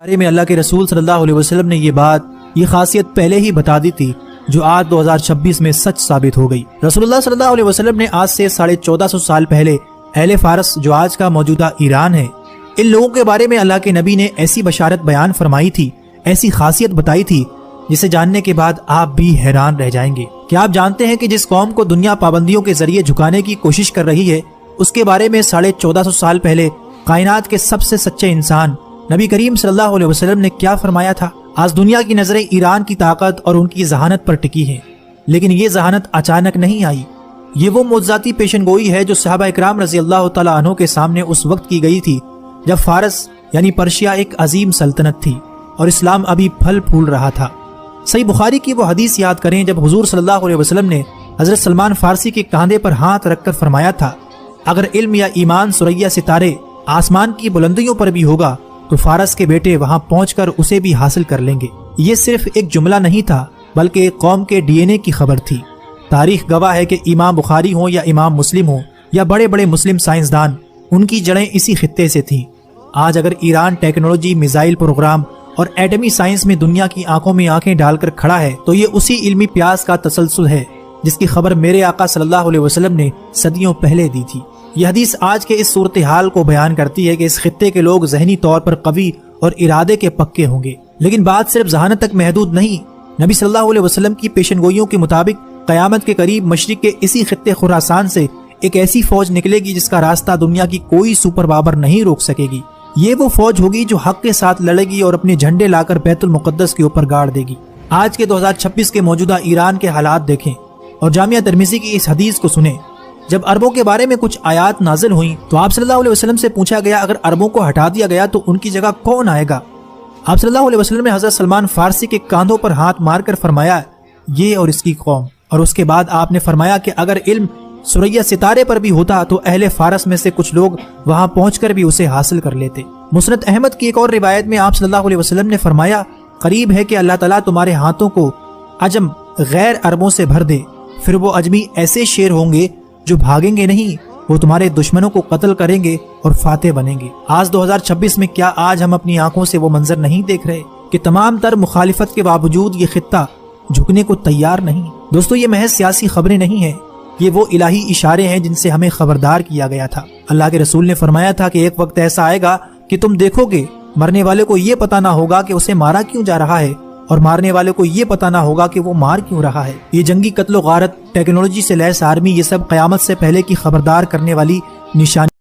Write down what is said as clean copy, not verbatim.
بارے میں اللہ کے رسول صلی اللہ علیہ وسلم نے یہ خاصیت پہلے ہی بتا دی تھی جو آج 2026 میں سچ ثابت ہو گئی۔ رسول اللہ صلی اللہ علیہ وسلم نے آج سے 1450 سال پہلے اہل فارس جو آج کا موجودہ ایران ہے، ان لوگوں کے بارے میں اللہ کے نبی نے ایسی بشارت بیان فرمائی تھی، ایسی خاصیت بتائی تھی جسے جاننے کے بعد آپ بھی حیران رہ جائیں گے۔ کیا آپ جانتے ہیں کہ جس قوم کو دنیا پابندیوں کے ذریعے جھکانے کی کوشش کر رہی ہے، اس کے بارے میں 1450 سال پہلے کائنات کے سب سے سچے انسان نبی کریم صلی اللہ علیہ وسلم نے کیا فرمایا تھا؟ آج دنیا کی نظریں ایران کی طاقت اور ان کی ذہانت پر ٹکی ہیں، لیکن یہ ذہانت اچانک نہیں آئی۔ یہ وہ معجزاتی پیشن گوئی ہے جو صحابہ اکرام رضی اللہ تعالیٰ عنہ کے سامنے اس وقت کی گئی تھی جب فارس یعنی پرشیا ایک عظیم سلطنت تھی اور اسلام ابھی پھل پھول رہا تھا۔ صحیح بخاری کی وہ حدیث یاد کریں جب حضور صلی اللہ علیہ وسلم نے حضرت سلمان فارسی کے کاندھے پر ہاتھ رکھ کر فرمایا تھا، اگر علم یا ایمان ثریا ستارے آسمان کی بلندیوں پر بھی ہوگا تو فارس کے بیٹے وہاں پہنچ کر اسے بھی حاصل کر لیں گے۔ یہ صرف ایک جملہ نہیں تھا بلکہ ایک قوم کے ڈی این اے کی خبر تھی۔ تاریخ گواہ ہے کہ امام بخاری ہوں یا امام مسلم ہوں یا بڑے بڑے مسلم سائنسدان، ان کی جڑیں اسی خطے سے تھیں۔ آج اگر ایران ٹیکنالوجی، میزائل پروگرام اور ایٹمی سائنس میں دنیا کی آنکھوں میں آنکھیں ڈال کر کھڑا ہے تو یہ اسی علمی پیاس کا تسلسل ہے جس کی خبر میرے آقا صلی اللہ علیہ وسلم نے صدیوں پہلے دی تھی۔ یہ حدیث آج کے اس صورتحال کو بیان کرتی ہے کہ اس خطے کے لوگ ذہنی طور پر قوی اور ارادے کے پکے ہوں گے، لیکن بات صرف ذہانت تک محدود نہیں۔ نبی صلی اللہ علیہ وسلم کی پیشن گوئیوں کے مطابق قیامت کے قریب مشرق کے اسی خطے خراسان سے ایک ایسی فوج نکلے گی جس کا راستہ دنیا کی کوئی سپر پاور نہیں روک سکے گی۔ یہ وہ فوج ہوگی جو حق کے ساتھ لڑے گی اور اپنے جھنڈے لا کر بیت المقدس کے اوپر گاڑ دے گی۔ آج کے 2026 کے موجودہ ایران کے حالات دیکھیں اور جامعہ ترمذی کی اس حدیث کو سنیں۔ جب عربوں کے بارے میں کچھ آیات نازل ہوئیں تو آپ صلی اللہ علیہ وسلم سے پوچھا گیا اگر عربوں کو ہٹا دیا گیا تو ان کی جگہ کون آئے گا؟ آپ صلی اللہ علیہ وسلم نے حضرت سلمان فارسی کے کاندھوں پر ہاتھ مار کر فرمایا، یہ اور اس کی قوم۔ اور اس کے بعد آپ نے فرمایا کہ اگر علم ثریا ستارے پر بھی ہوتا تو اہل فارس میں سے کچھ لوگ وہاں پہنچ کر بھی اسے حاصل کر لیتے۔ مسند احمد کی ایک اور روایت میں آپ صلی اللہ علیہ وسلم نے فرمایا، قریب ہے کہ اللہ تعالیٰ تمہارے ہاتھوں کو عجم غیر عربوں سے بھر دے، پھر وہ اجمی ایسے شیر ہوں گے جو بھاگیں گے نہیں، وہ تمہارے دشمنوں کو قتل کریں گے اور فاتح بنیں گے۔ آج 2026 میں کیا آج ہم اپنی آنکھوں سے وہ منظر نہیں دیکھ رہے کہ تمام تر مخالفت کے باوجود یہ خطہ جھکنے کو تیار نہیں؟ دوستو، یہ محض سیاسی خبریں نہیں ہیں، یہ وہ الہی اشارے ہیں جن سے ہمیں خبردار کیا گیا تھا۔ اللہ کے رسول نے فرمایا تھا کہ ایک وقت ایسا آئے گا کہ تم دیکھو گے مرنے والے کو یہ پتہ نہ ہوگا کہ اسے مارا کیوں جا رہا ہے اور مارنے والے کو یہ پتہ نہ ہوگا کہ وہ مار کیوں رہا ہے۔ یہ جنگی قتل و غارت، ٹیکنالوجی سے لیس آرمی، یہ سب قیامت سے پہلے کی خبردار کرنے والی نشانی